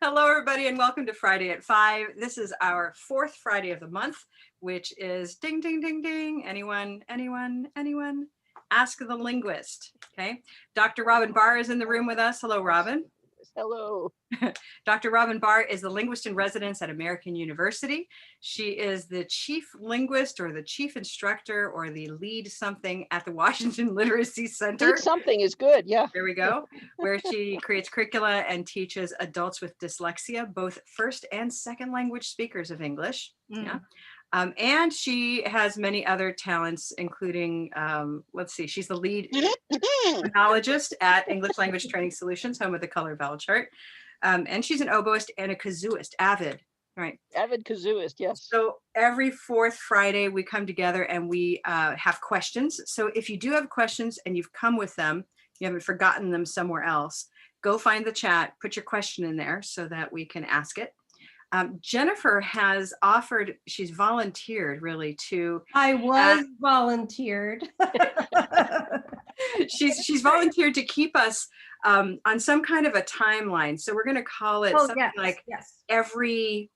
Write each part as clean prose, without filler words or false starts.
Hello, everybody, and welcome to Friday at 5. This is our fourth Friday of the month, which is ding, ding, ding, ding. Anyone? Ask the Linguist. Okay. Dr. Robin Barr is in the room with us. Hello, Robin. Hello. Dr. Robin Barr is the linguist in residence at American University. She is the chief linguist or the chief instructor or the lead something at the Washington Literacy Center. Lead something is good, yeah. There we go, where she creates curricula and teaches adults with dyslexia, both first and second language speakers of English. Yeah. And she has many other talents, including, let's see, she's the lead phonologist at English Language Training Solutions, home of the color vowel chart. And she's an oboist and a kazooist, avid, right? Avid kazooist, yes. So every fourth Friday, we come together and we have questions. So if you do have questions and you've come with them, you haven't forgotten them somewhere else, go find the chat, put your question in there so that we can ask it. Jennifer has offered, she's volunteered really to. I was volunteered. She's volunteered to keep us on some kind of a timeline. So we're going to call it something like every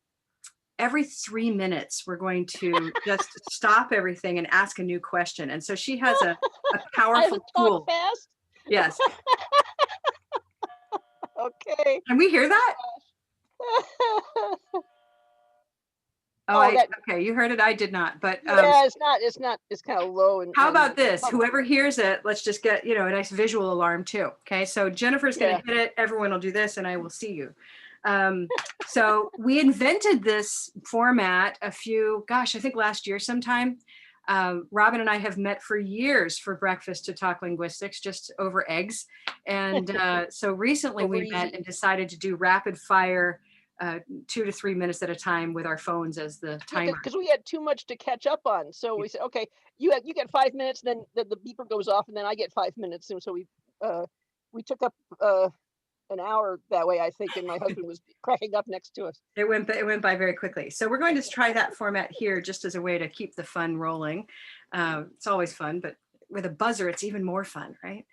3 minutes, we're going to just stop everything and ask a new question. And so she has a powerful tool. Fast? Yes. Okay. Can we hear that? Okay, you heard it. I did not, but yeah, it's kind of low. How about this? Whoever hears it, let's just get, a nice visual alarm too. Okay, so Jennifer's going to hit it. Everyone will do this and I will see you. So we invented this format I think last year sometime. Robin and I have met for years for breakfast to talk linguistics, just over eggs. And so recently we met and decided to do rapid fire 2 to 3 minutes at a time with our phones as the timer. Because we had too much to catch up on. So we said, okay, you get 5 minutes, then the beeper goes off, and then I get 5 minutes. And so we took up an hour that way, I think, and my husband was cracking up next to us. It went by very quickly. So we're going to try that format here just as a way to keep the fun rolling. It's always fun, but with a buzzer, it's even more fun, right?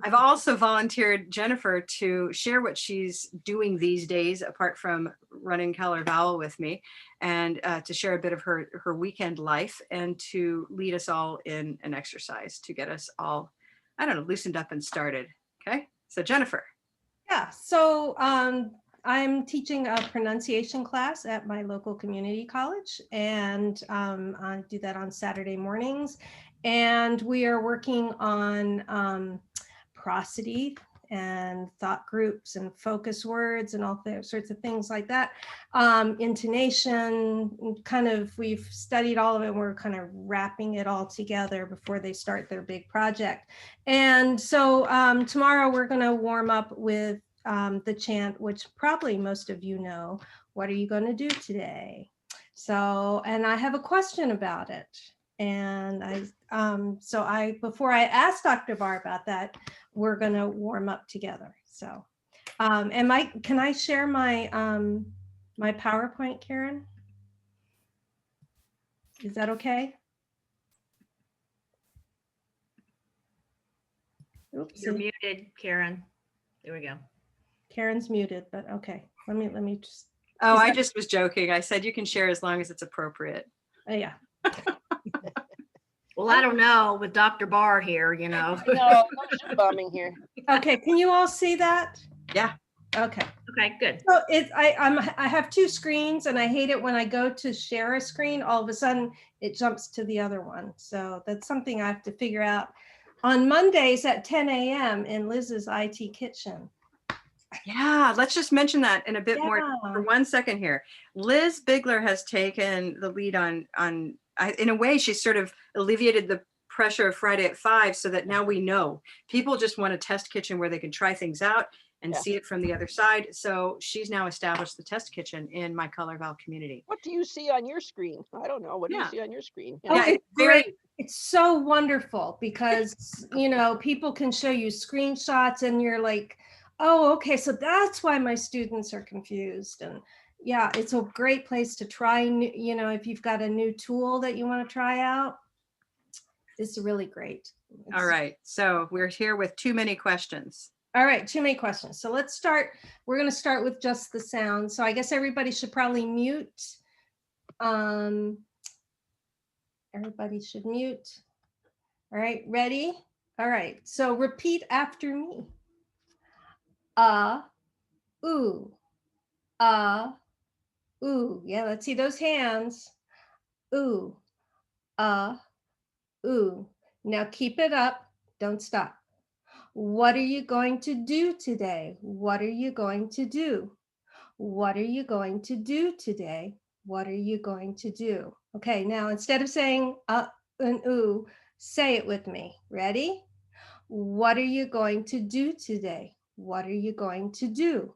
I've also volunteered Jennifer to share what she's doing these days, apart from running Color Vowel with me, and to share a bit of her weekend life and to lead us all in an exercise to get us all, loosened up and started. Okay, so Jennifer. Yeah, so I'm teaching a pronunciation class at my local community college, and I do that on Saturday mornings. And we are working on prosody and thought groups and focus words and all sorts of things like that. Intonation, we've studied all of it. And we're kind of wrapping it all together before they start their big project. And so tomorrow we're going to warm up with the chant, which probably most of you know. What are you going to do today? So, and I have a question about it. And before I ask Dr. Barr about that, we're going to warm up together. So, can I share my my PowerPoint, Karen? Is that okay? Oops. You're muted, Karen. There we go. Karen's muted, but okay. Let me just. Oh, I just was joking. I said you can share as long as it's appropriate. Yeah. Well, I don't know with Dr. Barr here, No, no bombing here. Okay, can you all see that? Yeah. Okay. Okay, good. So I have two screens, and I hate it when I go to share a screen, all of a sudden it jumps to the other one. So that's something I have to figure out on Mondays at 10 a.m. in Liz's IT kitchen. Yeah, let's just mention that in a bit more for 1 second here. Liz Bigler has taken the lead on in a way, she's sort of alleviated the pressure of Friday at 5 so that now we know people just want a test kitchen where they can try things out and see it from the other side. So she's now established the test kitchen in my Color Vowel community. What do you see on your screen? I don't know. What do you see on your screen? Oh, it's great. It's so wonderful because, people can show you screenshots and you're like, oh, okay, so that's why my students are confused. And yeah, it's a great place to try, if you've got a new tool that you want to try out, it's really great. All right, so we're here with too many questions. All right, too many questions. So let's start. We're going to start with just the sound. So I guess everybody should probably mute. Everybody should mute. All right, ready? All right, so repeat after me. Ooh, ooh. Yeah, let's see those hands. Ooh, ooh. Now keep it up. Don't stop. What are you going to do today? What are you going to do? What are you going to do today? What are you going to do? Okay, now instead of saying and ooh, say it with me. Ready? What are you going to do today? What are you going to do?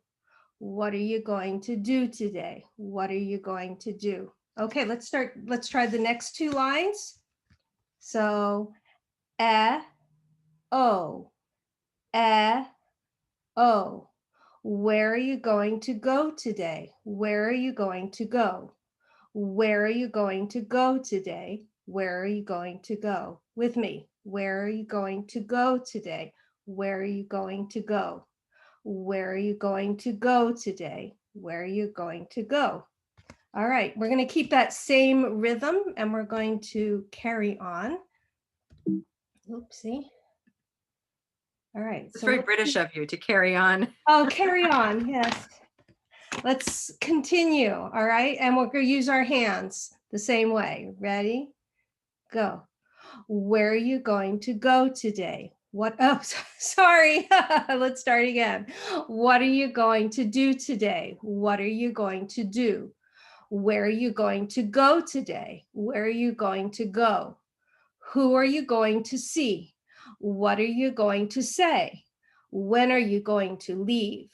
What are you going to do today? What are you going to do? Okay, let's start. Let's try the next two lines. So, o, o. Where are you going to go today? Where are you going to go? Where are you going to go today? Where are you going to go? With me. Where are you going to go today? Where are you going to go? Where are you going to go today? Where are you going to go? All right, we're going to keep that same rhythm and we're going to carry on. Oopsie. All right. It's very British of you to carry on. Oh, carry on. Yes. Let's continue. All right. And we're going to use our hands the same way. Ready? Go. Where are you going to go today? What? Oh, sorry. Let's start again. What are you going to do today? What are you going to do? Where are you going to go today? Where are you going to go? Who are you going to see? What are you going to say? When are you going to leave?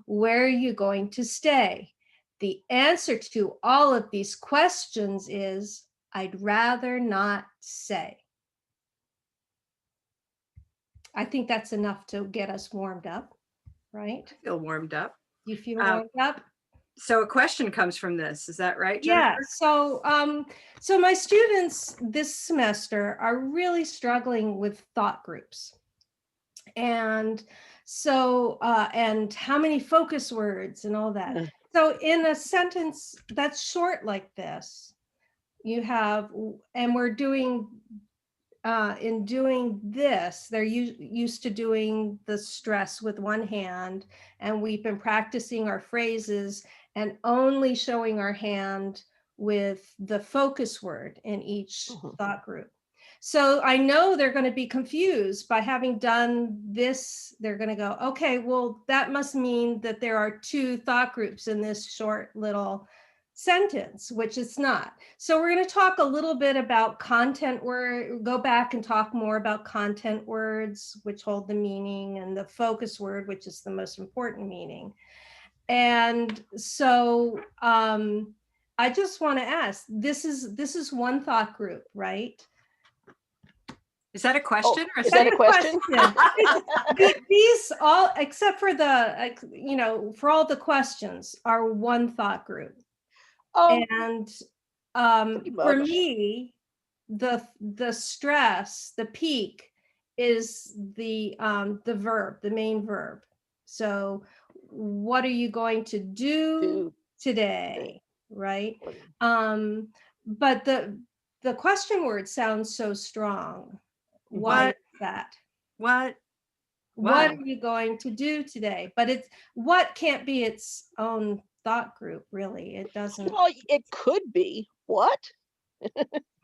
Where are you going to stay? The answer to all of these questions is, I'd rather not say. I think that's enough to get us warmed up, right? I feel warmed up. You feel warmed up? So a question comes from this, is that right, Jennifer? Jennifer? Yeah, so my students this semester are really struggling with thought groups. And so, and how many focus words and all that. So in a sentence that's short like this, you have, and we're doing, in doing this, they're used to doing the stress with one hand, and we've been practicing our phrases and only showing our hand with the focus word in each thought group. So I know they're going to be confused by having done this. They're going to go, okay, well, that must mean that there are two thought groups in this short little sentence, which it's not. So we're going to talk a little bit about content word, go back and talk more about content words, which hold the meaning, and the focus word, which is the most important meaning. And so I just want to ask, this is one thought group, right? Is that a question? Or is that a question? These all, except for the, you know, for all the questions, are one thought group. And for me, the stress, the peak is the verb, the main verb. So what are you going to do today, right? But the question word sounds so strong. Why is that? What are you going to do today? But it's, what can't be its own thought group, really. It doesn't. Well, it could be what,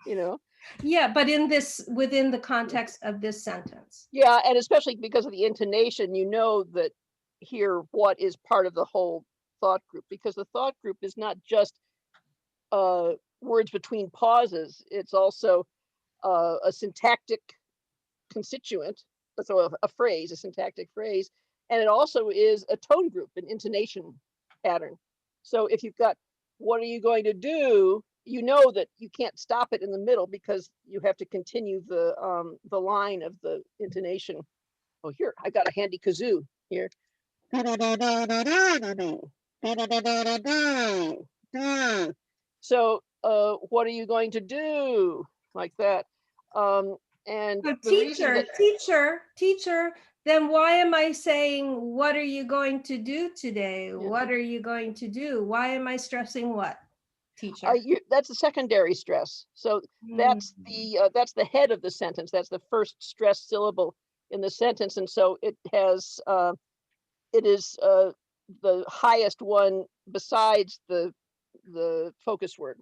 you know. Yeah, but in this, within the context of this sentence. Yeah, and especially because of the intonation, you know that here what is part of the whole thought group, because the thought group is not just words between pauses. It's also a syntactic constituent, so a phrase, a syntactic phrase, and it also is a tone group, an intonation pattern. So if you've got, what are you going to do? You know that you can't stop it in the middle because you have to continue the line of the intonation. Oh, here, I got a handy kazoo here. So what are you going to do? Like that. And so teacher, then why am I saying, what are you going to do today? What are you going to do? Why am I stressing what, teacher? That's a secondary stress. So that's the head of the sentence. That's the first stressed syllable in the sentence. And so it is the highest one besides the focus word,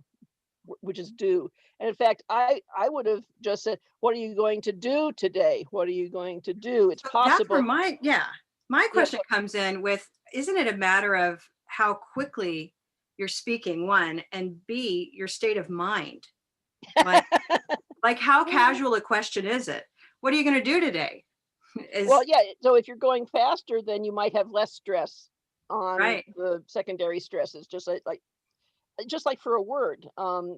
which is do. And in fact, I would have just said, what are you going to do today? What are you going to do? It's possible. That's where my question comes in with, isn't it a matter of how quickly you're speaking, one, and B, your state of mind? Like how casual a question is it? What are you going to do today? Well, yeah. So if you're going faster, then you might have less stress on the secondary stresses, just like for a word.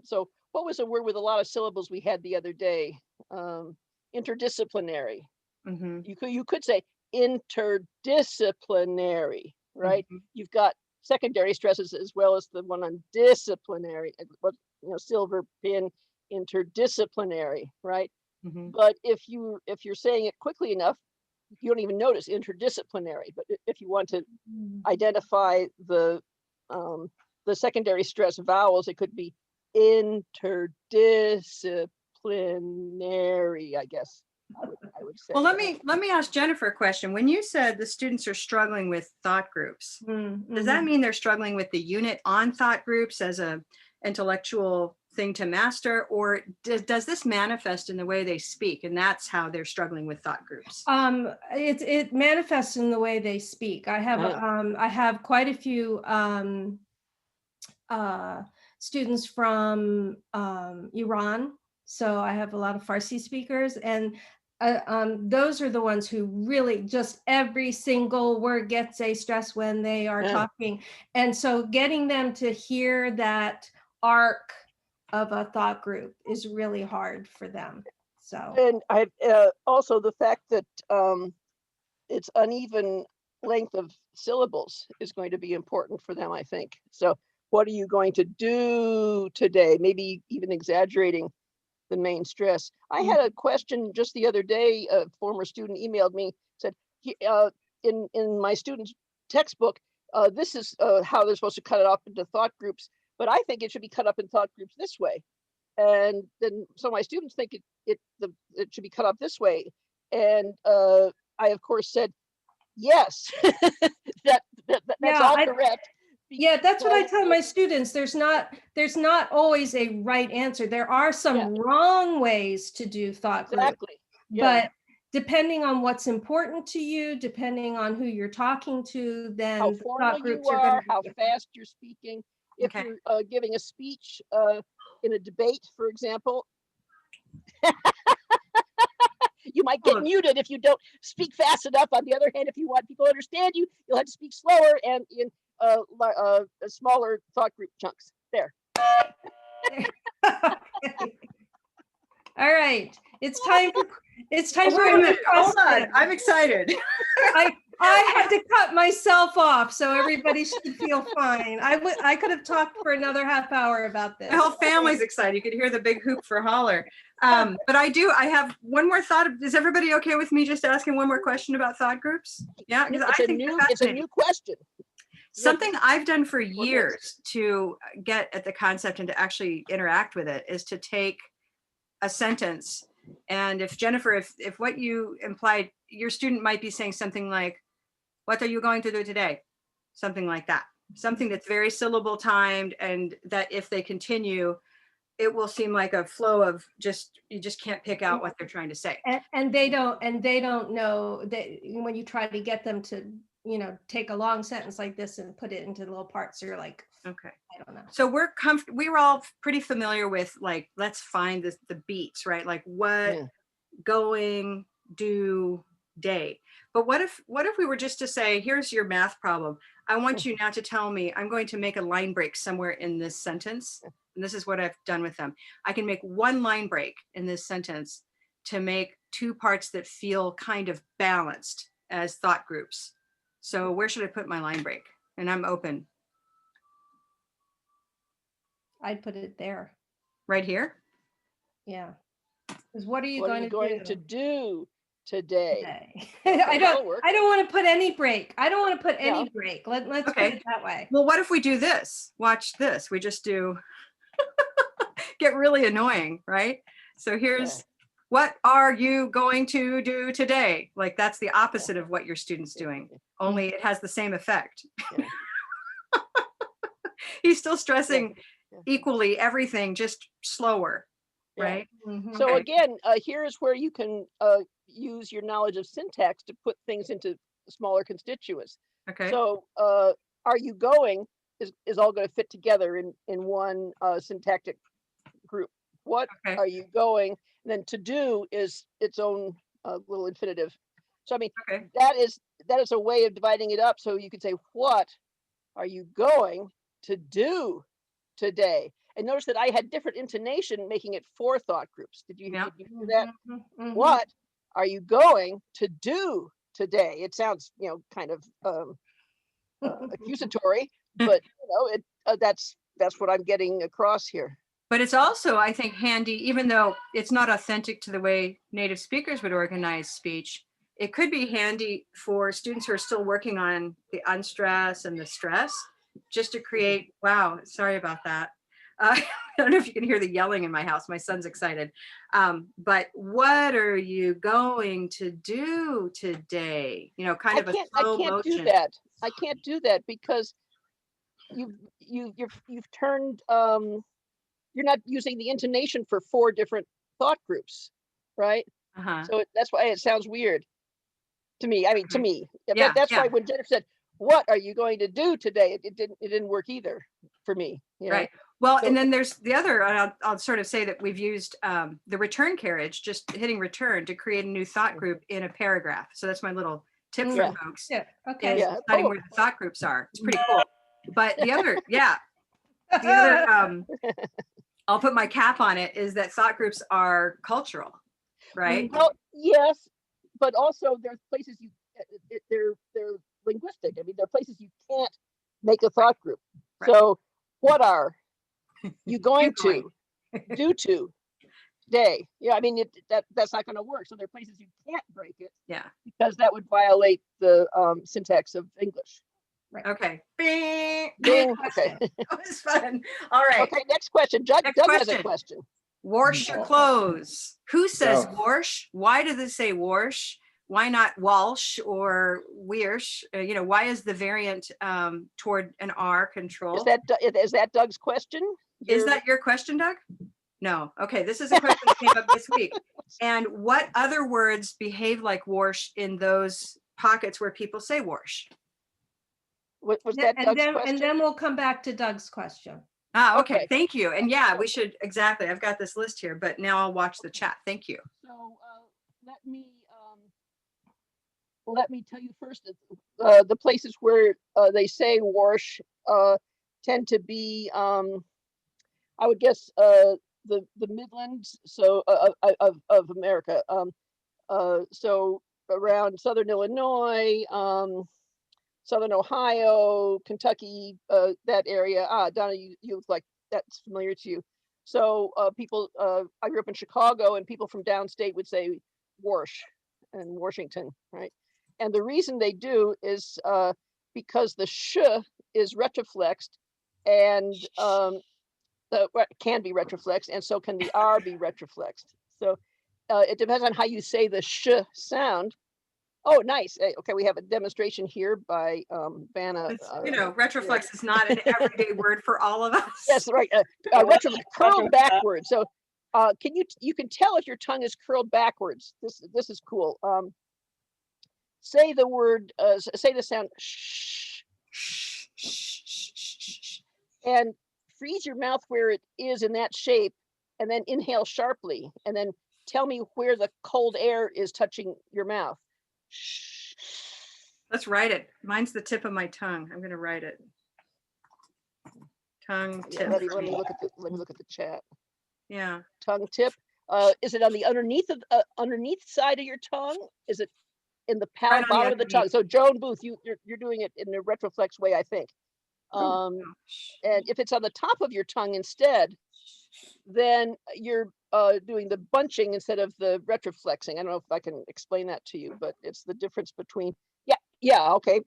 So what was a word with a lot of syllables we had the other day? Interdisciplinary. You could say interdisciplinary, right? You've got secondary stresses as well as the one on disciplinary, silver pin, interdisciplinary, right? But if you're saying it quickly enough, you don't even notice interdisciplinary. But if you want to identify the secondary stress vowels, it could be interdisciplinary, I guess. I would say. Well, let me ask Jennifer a question. When you said the students are struggling with thought groups, does that mean they're struggling with the unit on thought groups as a intellectual thing to master, or does this manifest in the way they speak, and that's how they're struggling with thought groups? It manifests in the way they speak. I have quite a few students from Iran, so I have a lot of Farsi speakers, and those are the ones who really just every single word gets a stress when they are talking. And so getting them to hear that arc of a thought group is really hard for them. So, and I also the fact that it's uneven length of syllables is going to be important for them, I think. So what are you going to do today? Maybe even exaggerating the main stress. I had a question just the other day. A former student emailed me, said, in my student's textbook, this is how they're supposed to cut it up into thought groups, but I think it should be cut up in thought groups this way. And then so my students think it should be cut up this way. And I, of course, said, yes, that's all correct. Yeah, that's what I tell my students. There's not always a right answer. There are some wrong ways to do thought group. Exactly. But depending on what's important to you, depending on who you're talking to, then how the formal thought groups you are, how different. fast you're speaking. If you're giving a speech in a debate, for example, you might get muted if you don't speak fast enough. On the other hand, if you want people to understand you, you'll have to speak slower and in smaller thought group chunks. There. All right, it's time for Wait a minute. Hold on, I'm excited. I had to cut myself off, so everybody should feel fine. I could have talked for another half hour about this. The whole family's excited. You could hear the big hoop for holler. But I have one more thought. Is everybody okay with me just asking one more question about thought groups? Yeah, because I think it's a new question. Something I've done for years to get at the concept and to actually interact with it is to take a sentence. And if Jennifer, if what you implied, your student might be saying something like, what are you going to do today? Something like that. Something that's very syllable timed, and that if they continue, it will seem like a flow of you just can't pick out what they're trying to say. And they don't know that when you try to get them to, take a long sentence like this and put it into little parts, you're like, okay, I don't know. So we were all pretty familiar with, like, let's find the beats, right? Like what, going, do, day. But what if we were just to say, here's your math problem. I want you now to tell me, I'm going to make a line break somewhere in this sentence. And this is what I've done with them. I can make one line break in this sentence to make two parts that feel kind of balanced as thought groups. So where should I put my line break? And I'm open. I'd put it there. Right here? Yeah. Because what are you going going to do today. I that'll work. don't want to put any break. I don't want to put any No. break. Let's Okay. put it that way. Well, what if we do this? Watch this. We just do get really annoying, right? So here's what are you going to do today? Like that's the opposite of what your student's doing, only it has the same effect. Yeah. He's still stressing Yeah. equally everything, just slower, Yeah. right? Mhm. So Okay. again, here is where you can use your knowledge of syntax to put things into smaller constituents. Okay. So are you going is all going to fit together in one syntactic group. What Okay. are you going? And then to do is its own little infinitive. So I mean, Okay. that is a way of dividing it up. So you could say, what are you going to do today? And notice that I had different intonation, making it 4 thought groups. Did you hear that? Mhm, mhm. What are you going to do today? It sounds, kind of accusatory, but that's what I'm getting across here. But it's also, I think, handy, even though it's not authentic to the way native speakers would organize speech, it could be handy for students who are still working on the unstress and the stress, just to create, wow, sorry about that. I don't know if you can hear the yelling in my house. My son's excited. But what are you going to do today? Kind of a slow motion. Do that. I can't do that because you've turned you're not using the intonation for 4 different thought groups, right? Uh-huh. So that's why it sounds weird to me. I mean, to me, Yeah, that's why when Jennifer said, "What are you going to do today?" It didn't work either for me. Right. Well, So, and then there's the other. I'll sort of say that we've used the return carriage, just hitting return to create a new thought group in a paragraph. So that's my little tip for Yeah. folks. Yeah. Okay. Is deciding where the thought groups are. It's pretty cool. But the other, I'll put my cap on it, is that thought groups are cultural, right? Well, yes, but also there's places they're linguistic. I mean, there are places you can't make a thought group. Right. So what are you going to do today? Yeah, I mean, that's not going to work. So there are places you can't break it. Yeah. Because that would violate the syntax of English. Right. Okay. Bing. Bing. Okay. That was fun. All right. Okay, next question. Doug has a question. Wash your clothes. Who says Warsh? Why do they say Warsh? Why not Walsh or Weirsh? Why is the variant toward an R control? Is that Doug's question? Is that your question, Doug? No. Okay, this is a question that came up this week. And what other words behave like Warsh in those pockets where people say Warsh? Was that Doug's question? And then we'll come back to Doug's question. Okay. Thank you. And yeah, we should, exactly. I've got this list here, but now I'll watch the chat. Thank you. So let me tell you first that the places where they say Warsh tend to be, I would guess, the Midlands, so of America. So around Southern Illinois, Southern Ohio, Kentucky, that area. Donna, you look like that's familiar to you. So people, I grew up in Chicago, and people from downstate would say Warsh and Washington, right? And the reason they do is because the sh is retroflexed, and can be retroflexed, and so can the R be retroflexed. So it depends on how you say the sh sound. Oh, nice. Okay, we have a demonstration here by Vanna. Retroflex is not an everyday word for all of us. Yes, right. Retroflex, curled backwards. So you can tell if your tongue is curled backwards. This is cool. Say the word, say the sound shh, and freeze your mouth where it is in that shape, and then inhale sharply, and then tell me where the cold air is touching your mouth. Let's write it. Mine's the tip of my tongue. I'm going to write it. Tongue tip. Let me look at the chat. Yeah. Tongue tip. Is it on the underneath side of your tongue? Is it in the bottom of the tongue? So Joan Booth, you're doing it in a retroflex way, I think. And if it's on the top of your tongue instead, then you're doing the bunching instead of the retroflexing. I don't know if I can explain that to you, but it's the difference between, yeah, okay.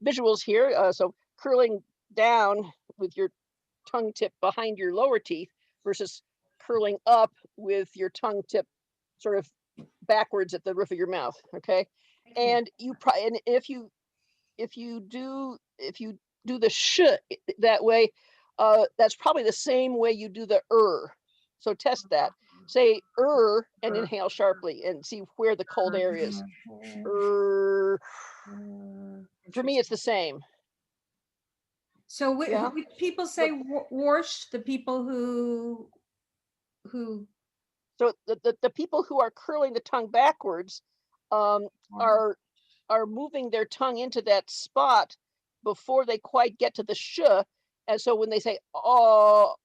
Visuals here. So curling down with your tongue tip behind your lower teeth versus curling up with your tongue tip sort of backwards at the roof of your mouth. Okay. And you probably, and if you do the sh that way, that's probably the same way you do the So test that. Say and inhale sharply and see where the cold air is. For me, it's the same. So which Yeah. people say Warsh? The people who So the people who are curling the tongue backwards are moving their tongue into that spot before they quite get to the sh. And so when they say oh,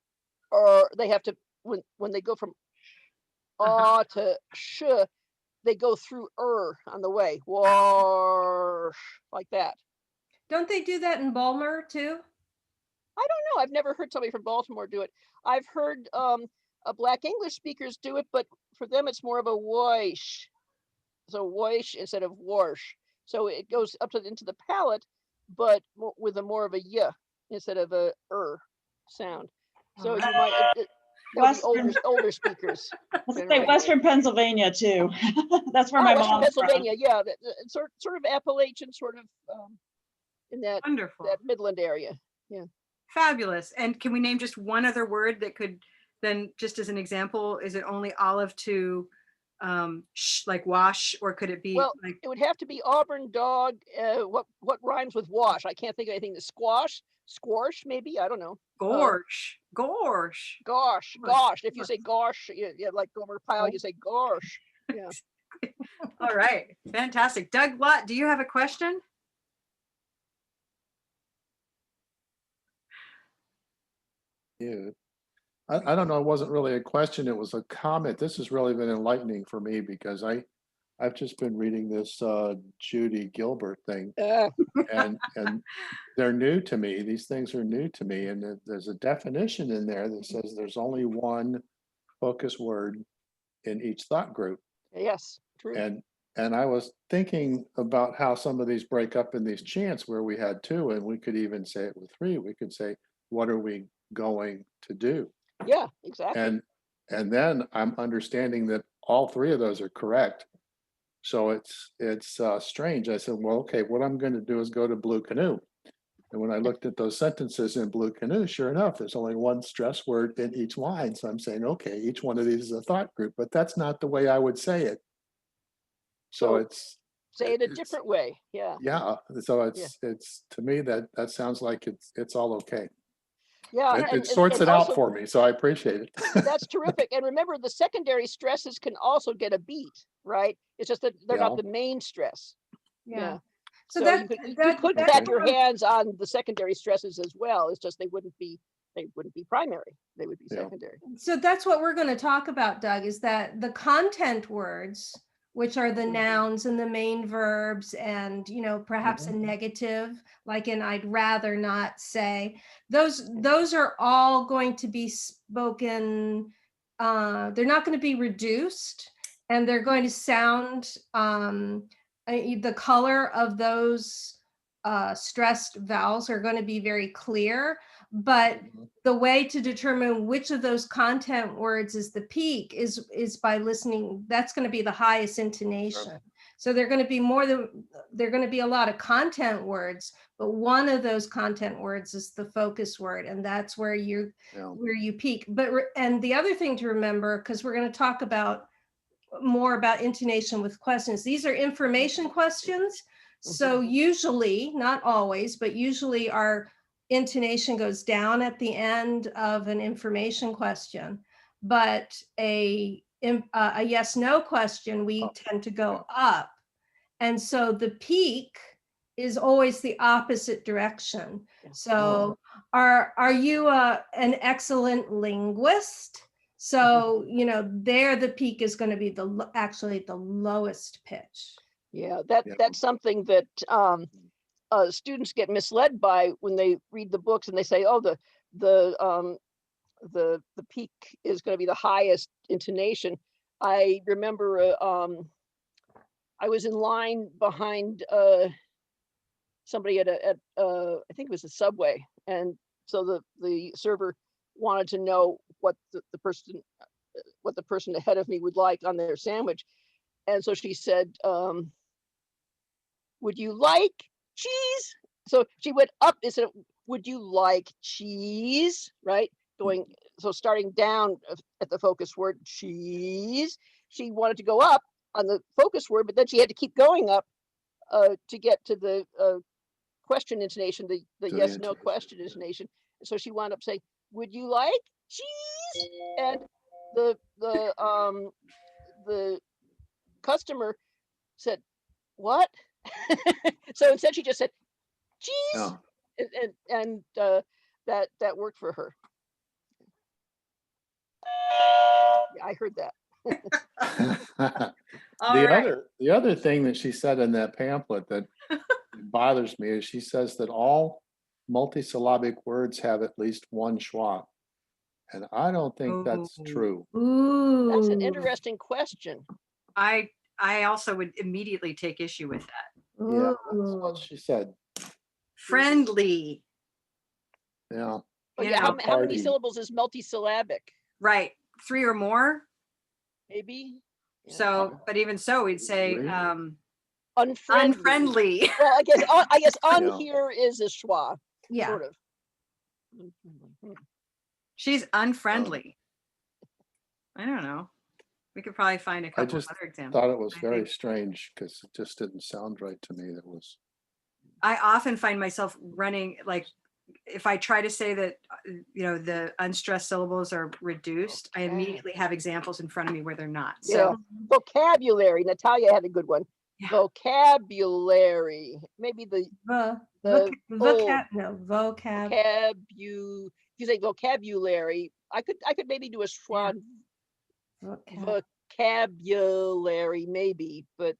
or they have to, when they go from to sh, they go through on the way. Warsh, like that. Don't they do that in Balmer too? I don't know. I've never heard somebody from Baltimore do it. I've heard Black English speakers do it, but for them it's more of a whoosh. So whoosh instead of warsh. So it goes up into the palate, but with a more of a y instead of a sound. So you might older speakers. Say Western Pennsylvania too. That's where my Western mom's Pennsylvania, from. yeah, sort of Appalachian, sort of in that Wonderful. that Midland area. Yeah. Fabulous. And can we name just one other word that could then, just as an example, is it only olive to like wash, or could it be? Well, like, it would have to be Auburn dog. What rhymes with wash? I can't think of anything. Squash, maybe. I don't know. Gosh. Gosh. If you say gosh, yeah, like Gomer Pyle, you say gosh. Yeah. All right. Fantastic. Doug Lott, do you have a question? Yeah. I don't know. It wasn't really a question. It was a comment. This has really been enlightening for me because I've just been reading this Judy Gilbert thing, and they're new to me. These things are new to me, and there's a definition in there that says there's only one focus word in each thought group. Yes, true. And I was thinking about how some of these break up in these chants where we had two, and we could even say it with three. We could say, "What are we going to do?" Yeah, exactly. And then I'm understanding that all three of those are correct. So it's strange. I said, well, okay, what I'm going to do is go to Blue Canoe. And when I looked at those sentences in Blue Canoe, sure enough, there's only one stress word in each line. So I'm saying, okay, each one of these is a thought group, but that's not the way I would say it. So say it a different way. Yeah. Yeah. So it's to me that sounds like it's all okay. Yeah, it sorts it out for me, so I appreciate it. That's terrific. And remember, the secondary stresses can also get a beat, right? It's just that they're not the main stress. Yeah. So you could clap your hands on the secondary stresses as well. It's just they wouldn't be primary. They would be secondary. So that's what we're going to talk about, Doug, is that the content words, which are the nouns and the main verbs, and perhaps a negative, like in I'd rather not say, those are all going to be spoken. They're not going to be reduced, and they're going to sound, the color of those stressed vowels are going to be very clear. But the way to determine which of those content words is the peak is by listening. That's going to be the highest intonation. So they're going to be they're going to be a lot of content words, but one of those content words is the focus word, and that's where you peak. And the other thing to remember, because we're going to talk more about intonation with questions. These are information questions. So usually, not always, but usually our intonation goes down at the end of an information question, but a yes/no question, we tend to go up. And so the peak is always the opposite direction. So are you an excellent linguist? So, there the peak is going to be actually the lowest pitch. Yeah, that's something that students get misled by when they read the books and they say, oh, the the peak is going to be the highest intonation. I remember I was in line behind somebody at I think it was a Subway, and so the server wanted to know what the person ahead of me would like on their sandwich, and so she said, "Would you like cheese?" So she went up and said, "Would you like cheese?" Right, going so starting down at the focus word cheese. She wanted to go up on the focus word, but then she had to keep going up to get to the question intonation, the To the yes no intonation, question yeah. intonation. So she wound up saying, "Would you like cheese?" And the customer said, "What?" So instead she just said cheese, Yeah. and that worked for her. Yeah, I heard that. All right. The other thing that she said in that pamphlet that bothers me is she says that all multisyllabic words have at least one schwa. And I don't think that's Ooh. true. Ooh. That's an interesting question. I also would immediately take issue with that. Yeah, that's Ooh. what she said. Friendly. Yeah. Oh You yeah, know, how many Party. syllables is multisyllabic? right. 3 or more. Maybe. Yeah. So, but even so, we'd say Three? Unfriendly. unfriendly. Well, I guess on Yeah. here is a schwa, Yeah. sort of. She's unfriendly. I don't know. We could probably find a I couple of just other examples. thought it was I very think. strange because it just didn't sound right to me. That was I often find myself running, like, if I try to say that, the unstressed syllables are reduced, I Okay. immediately have examples in front of me where they're not. Yeah. So Vocabulary. Natalia had a good one. Yeah. Vocabulary. Maybe the vocab. old No, vocab. If you say vocabulary, I could maybe do a schwa Vocab. vocabulary maybe, but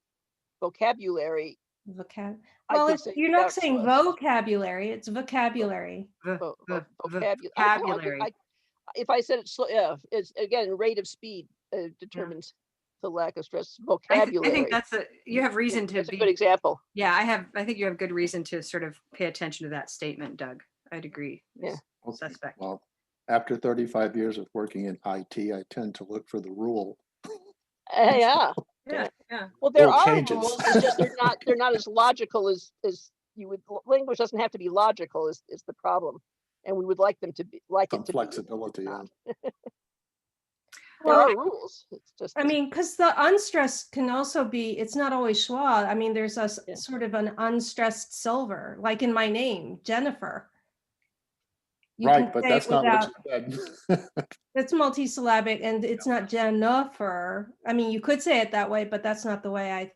vocabulary. Vocab. I Well, could say you're not without saying schwa. vocabulary, it's vocabulary. Vocabulary. vocabulary. If I said it slow, yeah, it's again rate of speed determines the lack of stress. Vocabulary. I think you have reason to That's be. a good example. Yeah, I think you have good reason to sort of pay attention to that statement, Doug. I'd agree. Yeah. okay. Suspect. Well, after 35 years of working in IT, I tend to look for the rule. Yeah. Yeah. Well, there Rule are changes. rules. It's just they're not as logical as you would. Language doesn't have to be logical. Is the problem, and we would like them to be Some it to flexibility. be. Yeah. There Well, are rules. It's just. I mean, because the unstressed can also be, it's not always schwa. I mean, there's a Yeah. sort of an unstressed silver, like in my name, Jennifer. You Right, can but say that's it not without, what you said. it's multisyllabic and it's not Jennifer. I mean, you could say it that way, but that's not the way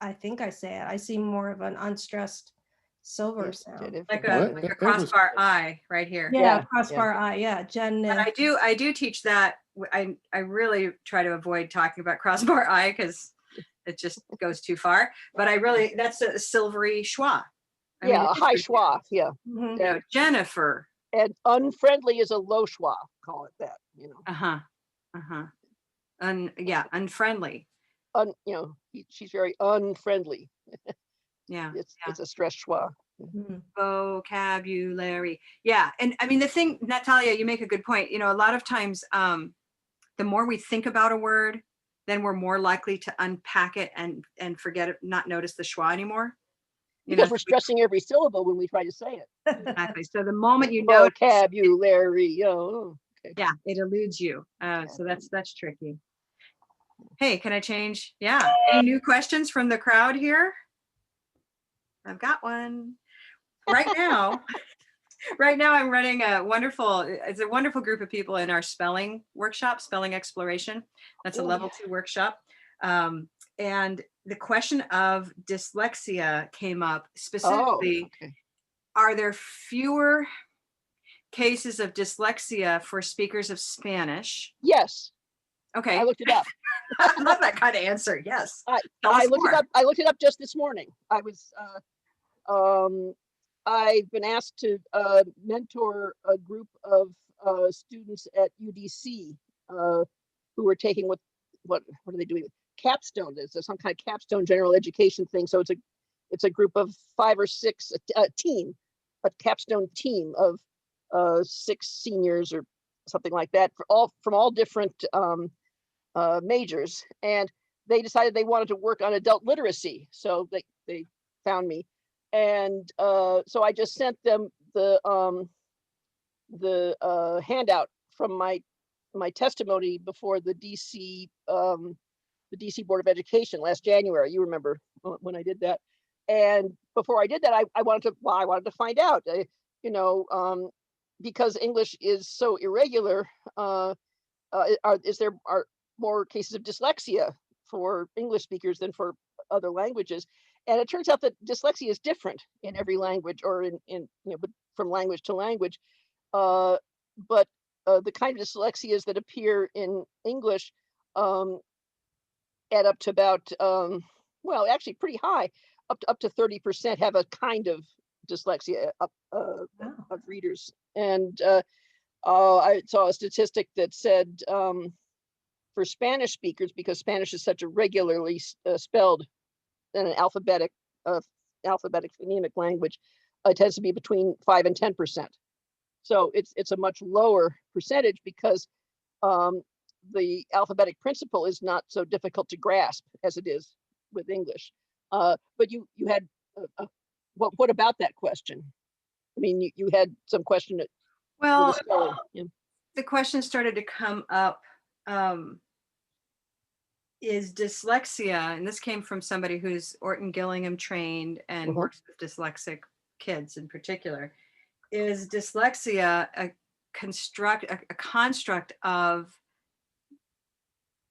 I think I say it. I see more of an unstressed silver sound. Like Well, a it was- crossbar I right here. Yeah, Yeah, crossbar I, yeah, Jen. But I do teach that. I really try to avoid talking about crossbar I because it just goes too far. But that's a silvery schwa. I mean, a it is high pretty good. schwa. Yeah. Mhm. Jennifer. And unfriendly is a low schwa. Call it that. Unfriendly. She's very unfriendly. Yeah. It's a stress schwa. Mhm. Vocabulary. Yeah. And I mean, the thing, Natalia, you make a good point. A lot of times, the more we think about a word, then we're more likely to unpack it and forget it, not notice the schwa anymore. Because we're stressing every syllable when we try to say it. Exactly. So the moment you know Vocabulary. Okay. Yeah, it eludes you. So that's tricky. Hey, can I change? Yeah. Any new questions from the crowd here? I've got one. Right now, I'm running it's a wonderful group of people in our spelling workshop, spelling exploration. That's a level 2 workshop. And the question of dyslexia came up specifically. Okay. Are there fewer cases of dyslexia for speakers of Spanish? Yes. Okay. I looked it up. I love that kind of answer. Yes. I looked it up just this morning. I was I've been asked to mentor a group of students at UDC who were taking what are they doing? Capstone. It's some kind of capstone general education thing. So it's a group of 5 or 6, a capstone team of 6 seniors or something like that, from all different majors, and they decided they wanted to work on adult literacy. So they found me, and so I just sent them the handout from my testimony before the DC Board of Education last January. You remember when I did that? And before I did that, I wanted to find out, because English is so irregular. Are more cases of dyslexia for English speakers than for other languages? And it turns out that dyslexia is different in every language, or but from language to language. But the kind of dyslexias that appear in English add up to about, well, actually pretty high, up to 30% have a kind of dyslexia of readers. And I saw a statistic that said for Spanish speakers, because Spanish is such a regularly spelled and an alphabetic phonemic language, it tends to be between 5 and 10%. So it's a much lower percentage because the alphabetic principle is not so difficult to grasp as it is with English. But you had what about that question? I mean, you had some question. Well, the question started to come up. Is dyslexia, and this came from somebody who's Orton Gillingham trained and works with dyslexic kids in particular, is dyslexia a construct of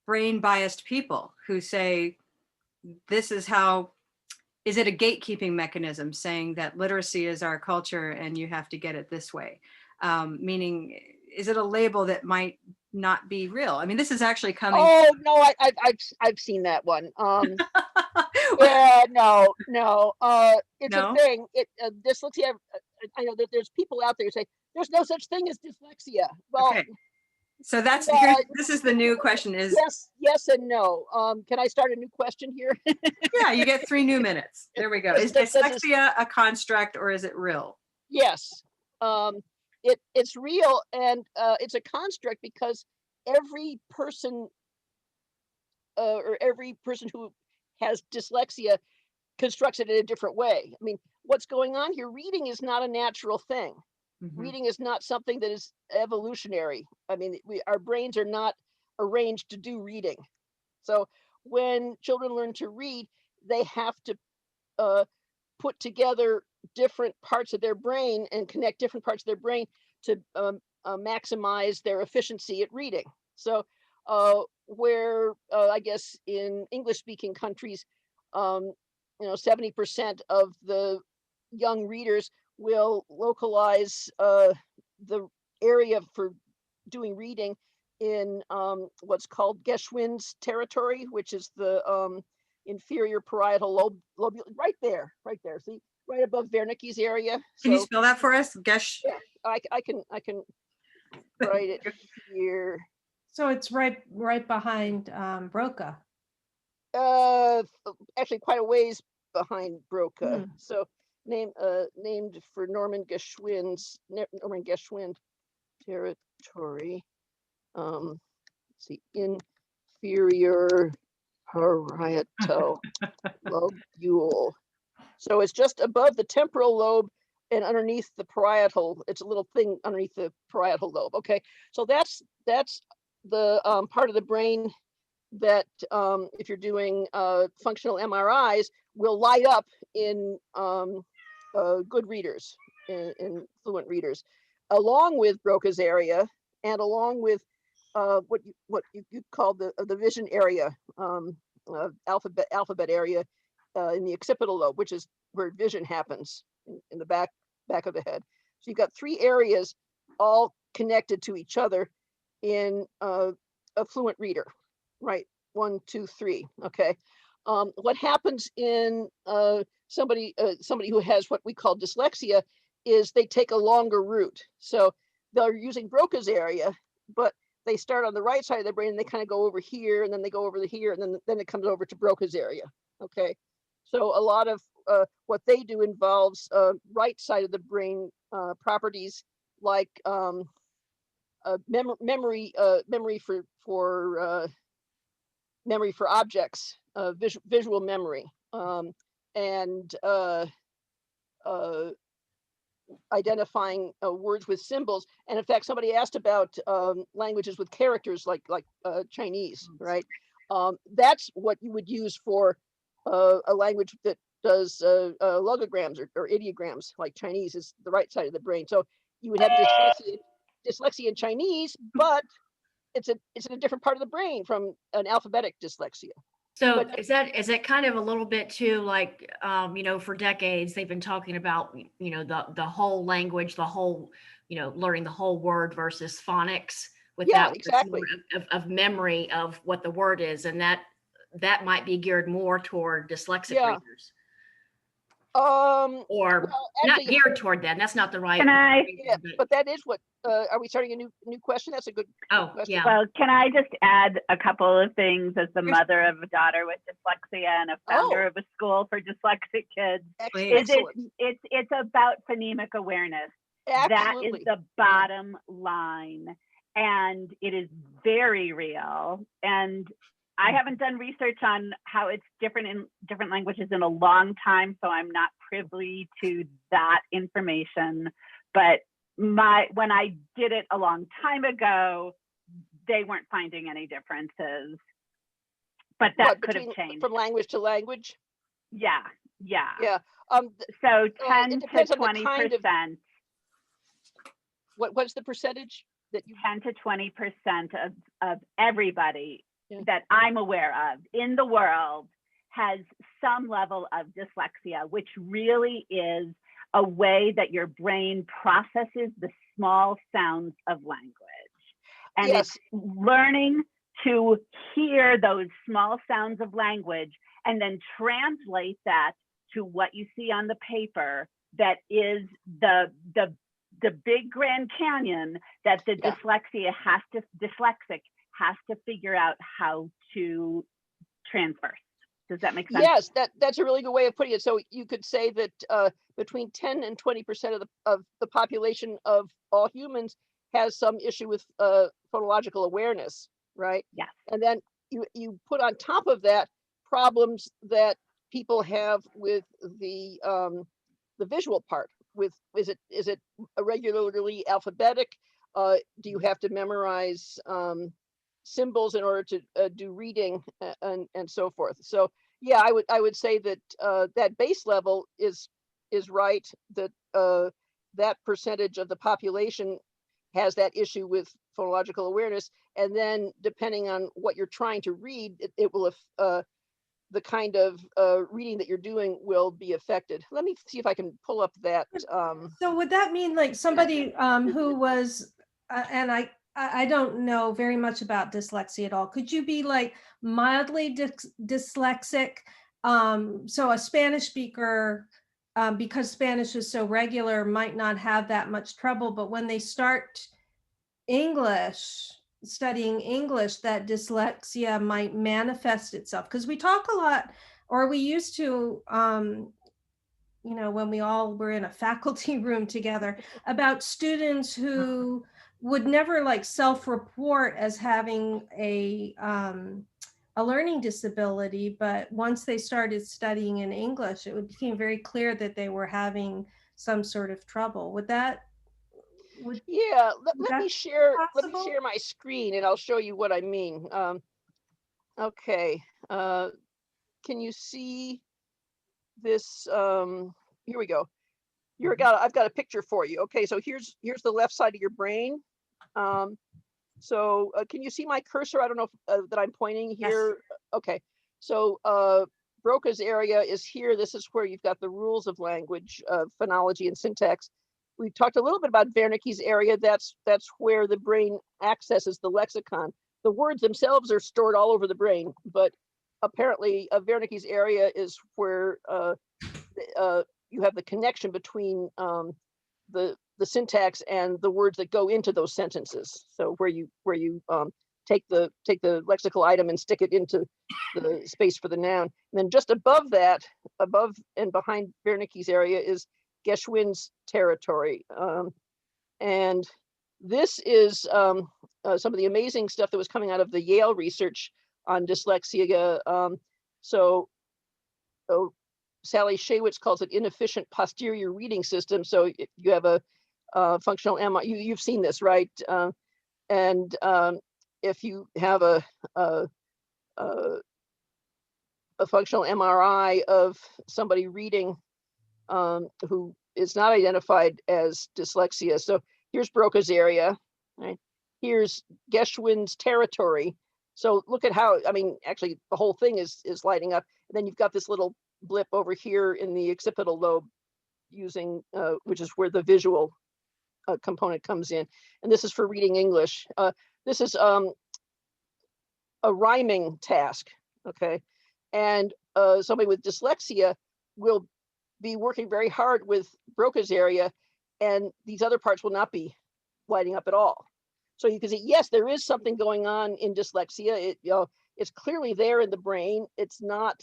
brain biased people who say, this is how, is it a gatekeeping mechanism saying that literacy is our culture and you have to get it this way? Meaning, is it a label that might not be real? I mean, this is actually coming. Oh no, I've seen that one. Yeah, no. It's a thing. Dyslexia. I know that there's people out there who say there's no such thing as dyslexia. Well, okay. So that's this is the new question: is yes and no. Can I start a new question here? Yeah, you get 3 new minutes. There we go. Is dyslexia a construct or is it real? Yes, it's real, and it's a construct because every person who has dyslexia constructs it in a different way. I mean, what's going on here? Reading is not a natural thing. Mm-hmm. Reading is not something that is evolutionary. I mean, our brains are not arranged to do reading. So when children learn to read, they have to put together different parts of their brain and connect different parts of their brain to maximize their efficiency at reading. So where I guess in English-speaking countries, 70% of the young readers will localize the area for doing reading in what's called Geschwind's territory, which is the inferior parietal lobe, right there. See, right above Wernicke's area. Can you spell that for us? Gesh. Yeah, I can write it here. So it's right behind Broca. Actually, quite a ways behind Broca. So named for Norman Geschwind territory. Let's see, inferior parietal lobule. So it's just above the temporal lobe and underneath the parietal. It's a little thing underneath the parietal lobe. Okay, so that's the part of the brain that if you're doing functional MRIs will light up in good readers, in fluent readers, along with Broca's area and along with what you call the vision area, alphabet area in the occipital lobe, which is where vision happens in the back of the head. So you've got 3 areas all connected to each other in a fluent reader, right? 1, 2, 3. Okay. What happens in somebody who has what we call dyslexia is they take a longer route. So they're using Broca's area, but they start on the right side of the brain and they kind of go over here, and then they go over to here, and then it comes over to Broca's area. Okay, so a lot of what they do involves right side of the brain properties, like memory for objects, visual memory, and identifying words with symbols. And in fact, somebody asked about languages with characters like Chinese, right? That's what you would use for a language that does logograms or ideograms, like Chinese is the right side of the brain. So you would have dyslexia in Chinese, but it's in a different part of the brain from an alphabetic dyslexia. So But- is it kind of a little bit too like, for decades they've been talking about, the whole language, the whole, learning the whole word versus phonics with Yeah, that, where it's exactly. more of memory of what the word is. And that might be geared more toward dyslexic Yeah. readers, Well, or not actually, geared toward that. That's not the right. Can I? yeah, but that is what, are we starting a new question? That's a good Oh, question. yeah. Well, can I just add a couple of things as the mother of a daughter with dyslexia and a founder Oh. of a school for dyslexic kids? Excellent. It's about phonemic awareness. That Absolutely. is the bottom line, and it is very real. And I haven't done research on how it's different in different languages in a long time, so I'm not privy to that information. But when I did it a long time ago, they weren't finding any differences. But that could have changed. From language to language? Yeah. Yeah. So 10 it to depends on the 20%. kind of- What's the percentage that you? 10 to 20% of everybody Yeah. that I'm aware of in the world has some level of dyslexia, which really is a way that your brain processes the small sounds of language. And Yes. it's learning to hear those small sounds of language and then translate that to what you see on the paper that is the big Grand Canyon that the Yeah. dyslexic has to figure out how to transverse. Does that make sense? Yes, that's a really good way of putting it. So you could say that between 10 and 20% of the population of all humans has some issue with phonological awareness, right? Yes. And then you put on top of that problems that people have with the visual part. With is it irregularly alphabetic? Do you have to memorize symbols in order to do reading and so forth? So yeah, I would say that that base level is right, that that percentage of the population has that issue with phonological awareness, and then depending on what you're trying to read, it will the kind of reading that you're doing will be affected. Let me see if I can pull up that. So would that mean like somebody who was, and I don't know very much about dyslexia at all. Could you be like mildly dyslexic? So a Spanish speaker, because Spanish is so regular, might not have that much trouble, but when they start studying English, that dyslexia might manifest itself. Because we talk a lot, or we used to, when we all were in a faculty room together, about students who would never like self-report as having a learning disability, but once they started studying in English, it became very clear that they were having some sort of trouble. Yeah, let me share possible? my screen and I'll show you what I mean. Okay, can you see this? Here we go. I've got a picture for you. Okay, so here's the left side of your brain. So can you see my cursor? I don't know if, that I'm pointing here. Yes. Okay, so Broca's area is here. This is where you've got the rules of language, phonology and syntax. We talked a little bit about Wernicke's area. That's where the brain accesses the lexicon. The words themselves are stored all over the brain, but apparently Wernicke's area is where you have the connection between the syntax and the words that go into those sentences. So where you take the lexical item and stick it into the space for the noun. And then just above that, above and behind Wernicke's area, is Geschwind's territory. And this is some of the amazing stuff that was coming out of the Yale research on dyslexia. Sally Shaywitz calls it inefficient posterior reading system. So you have a functional MRI, you've seen this, right? If you have a functional MRI of somebody reading who is not identified as dyslexia. So here's Broca's area, right? Here's Geschwind's territory. So look at how, I mean, actually the whole thing is lighting up. And then you've got this little blip over here in the occipital lobe using, which is where the visual component comes in. And this is for reading English. This is a rhyming task, okay? And somebody with dyslexia will be working very hard with Broca's area, and these other parts will not be lighting up at all. So you can see, yes, there is something going on in dyslexia. It's clearly there in the brain. It's not,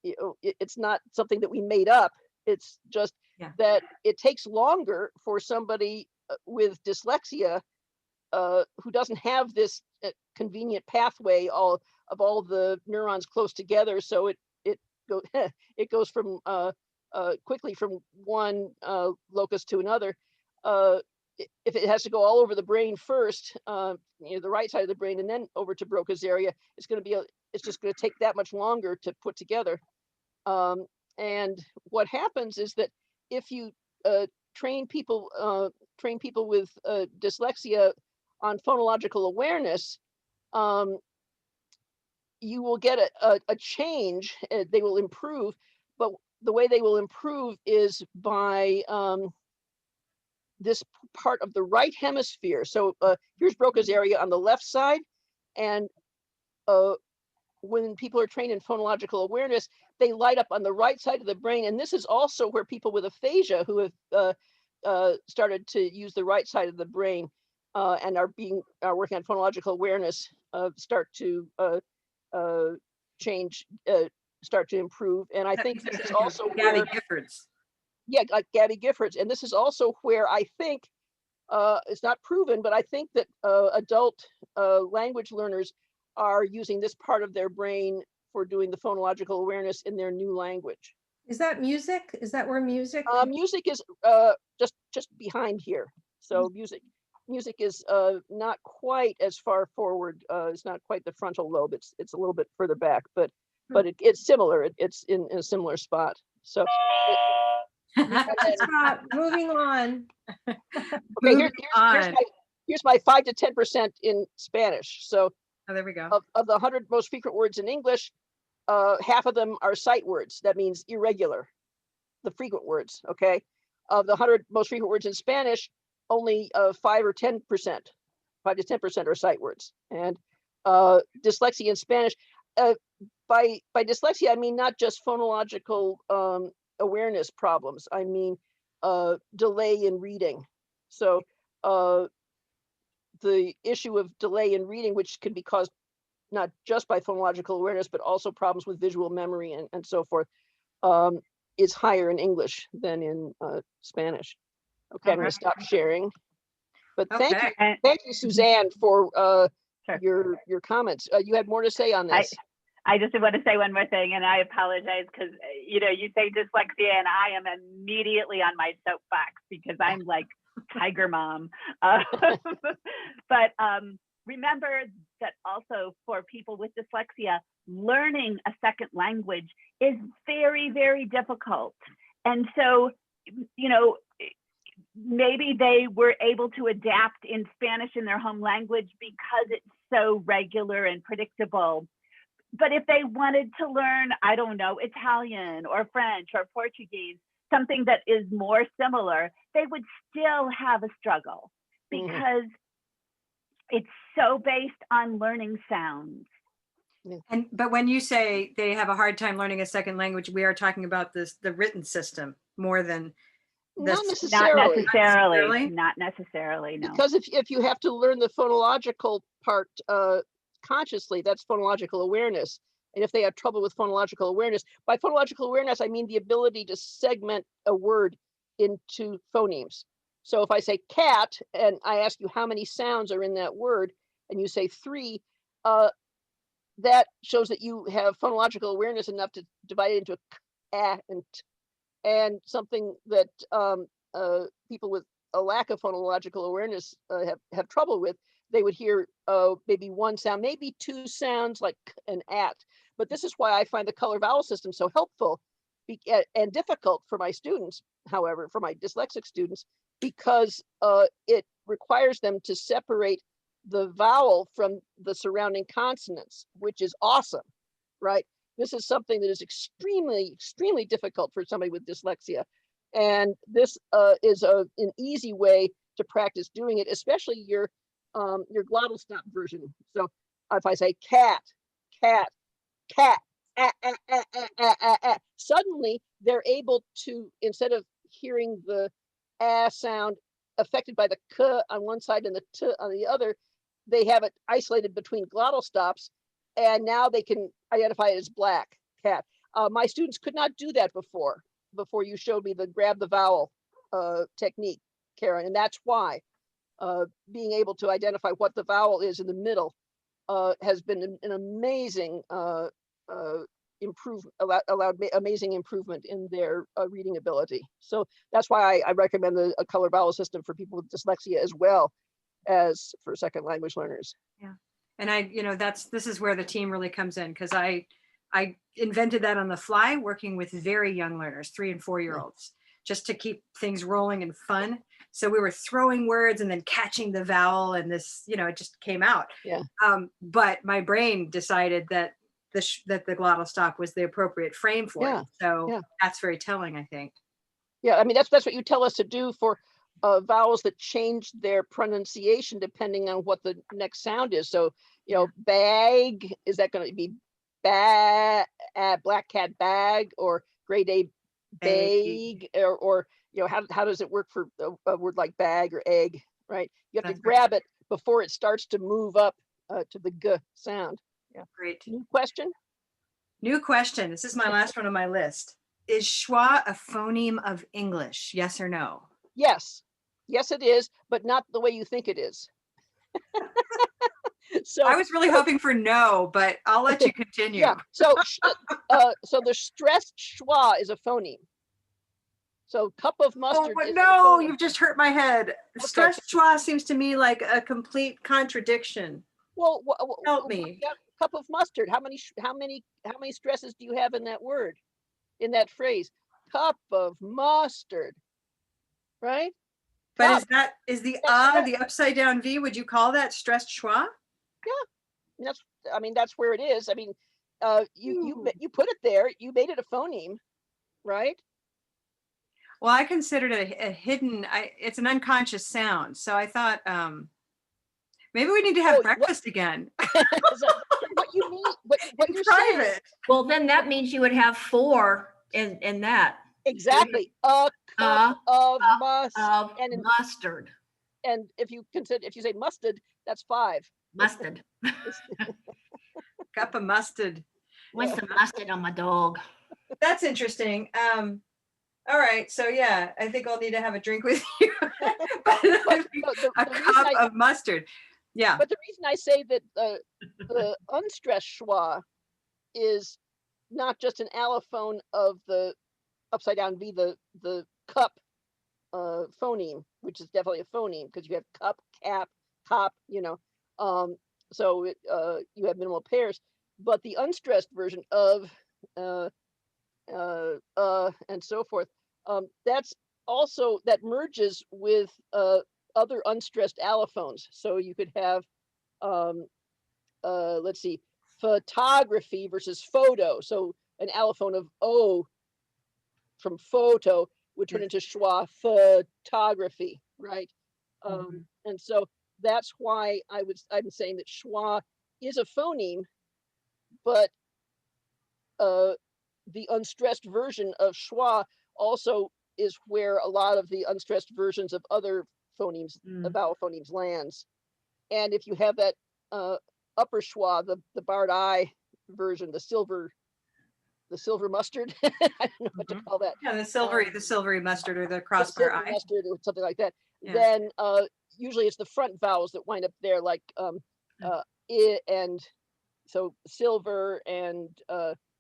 it's not something that we made up. It's just that it takes longer for somebody with dyslexia who doesn't have this convenient pathway of all the neurons close together. So it goes from quickly from one locus to another. If it has to go all over the brain first, the right side of the brain, and then over to Broca's area, it's just going to take that much longer to put together. And what happens is that if you train people with dyslexia on phonological awareness, you will get a change. They will improve, but the way they will improve is by this part of the right hemisphere. So here's Broca's area on the left side, and when people are trained in phonological awareness, they light up on the right side of the brain. And this is also where people with aphasia who have started to use the right side of the brain and are working on phonological awareness start to change, start to improve. And I think this is also Gabby Giffords. Yeah, like Gabby Giffords. And this is also where I think, it's not proven, but I think that adult language learners are using this part of their brain for doing the phonological awareness in their new language. Is that music? Is that where music? Music is just behind here. So music is not quite as far forward. It's not quite the frontal lobe. It's a little bit further back, but it's similar. It's in a similar spot. So. Moving on. Okay, here's my 5 to 10% in Spanish. So there we go. Of the 100 most frequent words in English, half of them are sight words. That means irregular, the frequent words, okay? Of the 100 most frequent words in Spanish, only 5 or 10%, 5 to 10% are sight words. And dyslexia in Spanish, by dyslexia, I mean not just phonological awareness problems. I mean delay in reading. So the issue of delay in reading, which can be caused not just by phonological awareness, but also problems with visual memory and so forth, is higher in English than in Spanish. Okay, I'm going to stop sharing. But thank you, Suzanne, for your comments. You had more to say on this. I just want to say one more thing, and I apologize because you say dyslexia, and I am immediately on my soapbox because I'm like tiger mom. But remember that also for people with dyslexia, learning a second language is very, very difficult. And so, maybe they were able to adapt in Spanish in their home language because it's so regular and predictable. But if they wanted to learn, I don't know, Italian or French or Portuguese, something that is more similar, they would still have a struggle because it's so based on learning sounds. But when you say they have a hard time learning a second language, we are talking about the written system more than Not This- Not necessarily, necessarily? necessarily. Not necessarily. No. because if you have to learn the phonological part consciously, that's phonological awareness. And if they have trouble with phonological awareness, by phonological awareness, I mean the ability to segment a word into phonemes. So if I say cat and I ask you how many sounds are in that word, and you say 3, that shows that you have phonological awareness enough to divide it into a k, a, and t. And something that people with a lack of phonological awareness have trouble with, they would hear maybe one sound, maybe 2 sounds like k and at. But this is why I find the color vowel system so helpful and difficult for my students, however, for my dyslexic students, because it requires them to separate the vowel from the surrounding consonants, which is awesome, right? This is something that is extremely, extremely difficult for somebody with dyslexia. And this is an easy way to practice doing it, especially your glottal stop version. So if I say cat, cat, cat, suddenly they're able to, instead of hearing the sound affected by the k on one side and the t on the other, they have it isolated between glottal stops, and now they can identify it as black cat. My students could not do that before you showed me the grab the vowel technique, Karen, and that's why being able to identify what the vowel is in the middle has been an amazing allowed amazing improvement in their reading ability. So that's why I recommend a color vowel system for people with dyslexia as well as for second language learners. Yeah. And this is where the team really comes in, because I invented that on the fly, working with very young learners, 3 and 4-year-olds, just to keep things rolling and fun. So we were throwing words and then catching the vowel, and this, it just came out. Yeah. But my brain decided that that the glottal stop was the appropriate frame for it. So that's very telling, I think. Yeah, I mean, that's what you tell us to do for vowels that change their pronunciation depending on what the next sound is. So, bag, is that going to be bag, black cat bag, or grade A bag, or how does it work for a word like bag or egg, right? You have to grab it before it starts to move up to the g sound. Yeah. Great. New question? New question. This is my last one on my list. Is schwa a phoneme of English? Yes or no? Yes. Yes, it is, but not the way you think it is. So I was really hoping for no, but I'll let you continue. Yeah. So the stressed schwa is a phoneme. So cup of mustard. Oh, is no, you've just hurt my head. Okay. Stressed schwa seems to me like a complete contradiction. Well, Help me. Cup of mustard. How many stresses do you have in that word, in that phrase? Cup of mustard, right? But is the upside down V? Would you call that stressed schwa? Yeah, that's where it is. I mean, you put it there. You made it a phoneme, right? Well, I considered it a hidden. It's an unconscious sound. So I thought maybe we need to have breakfast again. So what you mean? What you're saying? Well, then that means you would have 4 in that. Exactly. A cup of mustard. And if you say mustard, that's 5. Mustard. Cup of mustard. What's the mustard on my dog? That's interesting. All right. So yeah, I think I'll need to have a drink with you. A cup of mustard. Yeah. But the reason I say that the unstressed schwa is not just an allophone of the upside down V, the cup phoneme, which is definitely a phoneme because you have cup, cap, cop, so you have minimal pairs. But the unstressed version of and so forth, that merges with other unstressed allophones. So you could have let's see, photography versus photo. So an allophone of O from photo would turn into schwa, photography, right? And so that's why I'm saying that schwa is a phoneme, but the unstressed version of schwa also is where a lot of the unstressed versions of other phonemes, vowel phonemes lands. And if you have that upper schwa, the barred I version, the silver mustard, I don't know what to call that. Yeah, the silvery mustard or the The crossbar silver I. mustard or something like that. Yes. Then usually it's the front vowels that wind up there, like I, and so silver and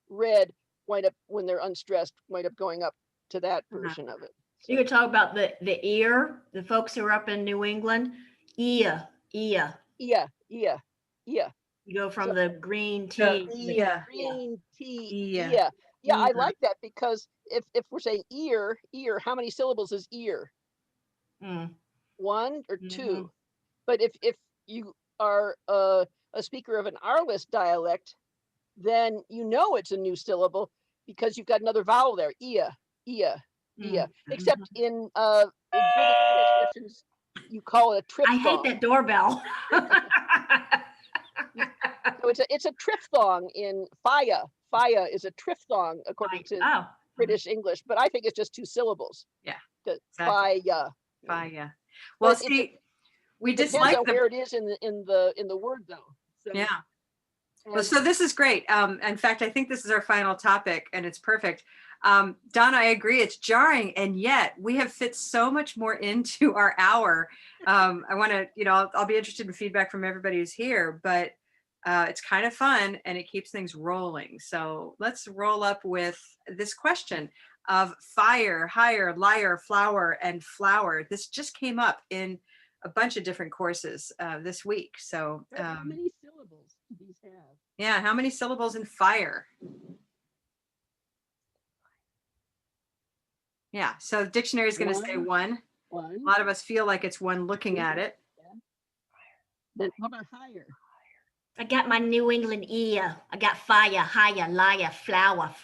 red wind up, when they're unstressed, wind up going up to that version of it. You could talk about the ear, the folks who are up in New England. Ia. Yeah. You go from So- the green T. The to the ia. Green T. Yeah. Yeah, I Yeah. like that, because if we're saying ear, how many syllables is ear? Mm. 1 or 2? But if you are a speaker of an R-less dialect, then you know it's a new syllable because you've got another vowel there. Ia. Except in British transcriptions, you call it a I hate triphthong. that doorbell. So it's a triphthong in Faya. Faya is a triphthong according to Oh. British English, but I think it's just 2 syllables. Yeah, The exactly. Faya. Faya. Well, But see, we Depends dislike on the where it is in the word, though. So, yeah. Well, and- so this is great. In fact, I think this is our final topic, and it's perfect. Donna, I agree. It's jarring, and yet we have fit so much more into our hour. I want to, I'll be interested in feedback from everybody who's here, but it's kind of fun and it keeps things rolling. So let's roll up with this question of fire, higher, liar, flower, and flower. This just came up in a bunch of different courses this week. So how many syllables do these have? yeah, how many syllables in fire? Yeah, so the dictionary is going to say 1. One. A lot of us feel like it's 1 looking at it. Then how about higher? I got my New England ear. I got fire, higher, liar, flower.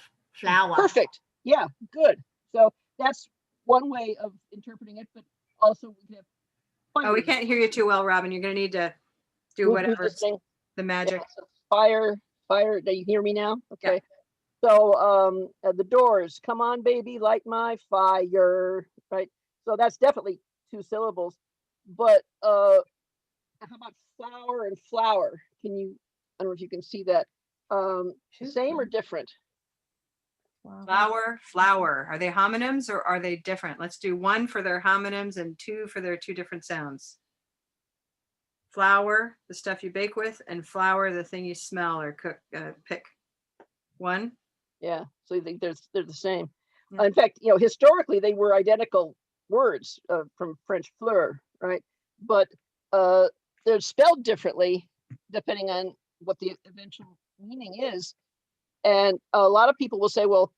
Perfect. Yeah, good. So that's one way of interpreting it, but also we can have. Oh, we can't hear you too well, Robin. You're going to need to do Move whatever, this thing. the magic. Yeah, so fire. Do you hear me now? Okay. So the Doors, come on, baby, light my fire. Right. So that's definitely 2 syllables. But how about flower and flower? I don't know if you can see that. Same or different? Flower, flower. Are they homonyms or are they different? Let's do 1 for their homonyms and 2 for their 2 different sounds. Flour, the stuff you bake with, and flower, the thing you smell or cook, pick. 1. Yeah. So you think they're the same. Yeah. In fact, historically they were identical words from French fleur, right? But they're spelled differently depending on what the eventual meaning is. And a lot of people will say, well,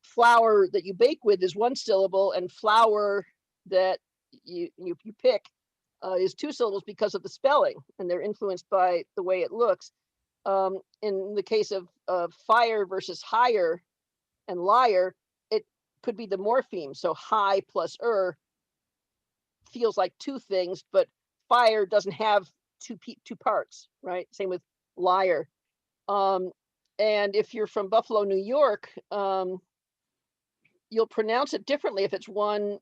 flour that you bake with is 1 syllable, and flour that you pick is 2 syllables because of the spelling, and they're influenced by the way it looks. In the case of fire versus higher and liar, it could be the morpheme. So high plus feels like 2 things, but fire doesn't have 2 parts, right? Same with liar. And if you're from Buffalo, New York, you'll pronounce it differently if it's one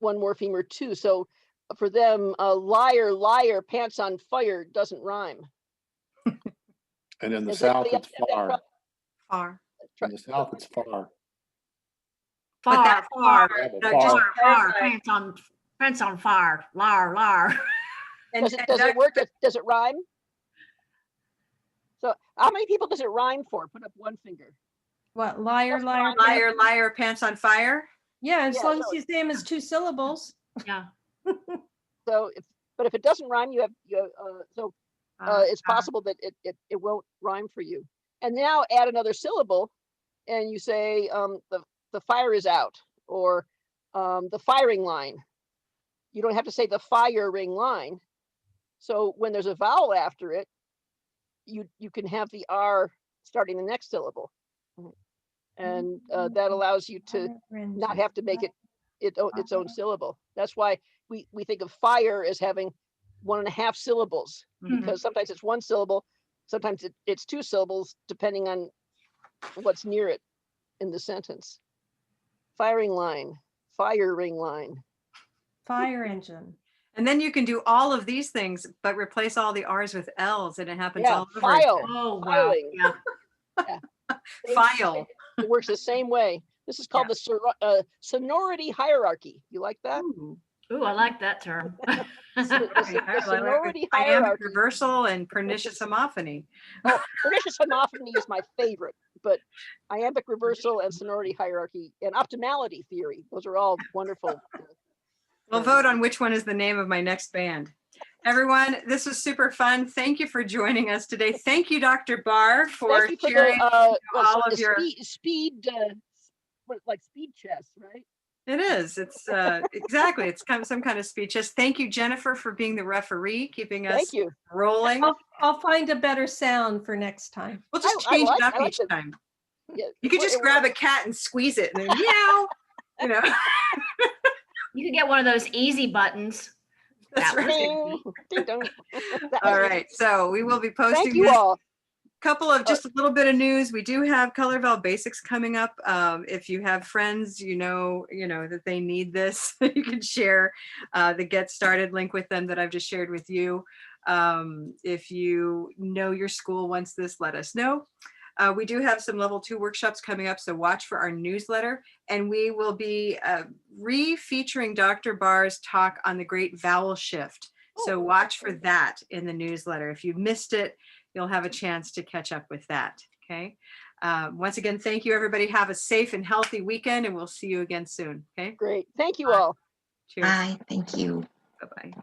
morpheme or 2. So for them, liar, pants on fire doesn't rhyme. And in the Does South, anybody it's else have that far. problem? Far. In the South, it's far. But that far, Yeah, but no, far. just Far, clarify. pants on fire, lar. And Does it work? Does it rhyme? So how many people does it rhyme for? Put up 1 finger. What, liar, That's liar? fine. liar, liar, pants on fire. Yeah, as Yeah, long as so- you say them as 2 syllables. Yeah. So but if it doesn't rhyme, you have it's possible that it won't rhyme for you. And now add another syllable and you say the fire is out, or the firing line. You don't have to say the firing line. So when there's a vowel after it, you can have the R starting the next syllable. And that allows you to not have to make it its own syllable. That's why we think of fire as having 1.5 syllables, Mhm. because sometimes it's 1 syllable, sometimes it's 2 syllables, depending on what's near it in the sentence. firing line, firing line. Fire engine. And then you can do all of these things, but replace all the R's with L's, and it happens Yeah, all over file. again. Oh, wow. Filing. Yeah. File. It works the same way. This is called the sonority hierarchy. You like that? Ooh. Ooh, I like that term. The sonority Iambic hierarchy. reversal and pernicious homophony. Oh, pernicious homophony is my favorite, but iambic reversal and sonority hierarchy and optimality theory, those are all wonderful. We'll vote on which one is the name of my next band. Everyone, this was super fun. Thank you for joining us today. Thank you, Dr. Barr, for Thank you for sharing all the of your. speed like speed chess, right? It is. It's exactly. It's kind of some kind of speech. Just thank you, Jennifer, for being the referee, keeping us Thank you. rolling. I'll find a better sound for next time. We'll just I change like- it up I like each the- time. Yeah, You could just grab a cat and squeeze it and then meow. You know. You could get one of those easy buttons. That's That was right. Ding, ding dong. That All was- right. So we will be posting Thank you this. all. Couple of just a little bit of news. We do have Color Vowel Basics coming up. If you have friends, you know that they need this, you can share the Get Started link with them that I've just shared with you. If you know your school wants this, let us know. We do have some level 2 workshops coming up, so watch for our newsletter. And we will be re-featuring Dr. Barr's talk on the great vowel shift. So watch for that in the newsletter. If you missed it, you'll have a chance to catch up with that. Okay. Once again, thank you, everybody. Have a safe and healthy weekend, and we'll see you again soon. Okay. Great. Thank you all. Cheers. Bye. Thank you. Bye-bye.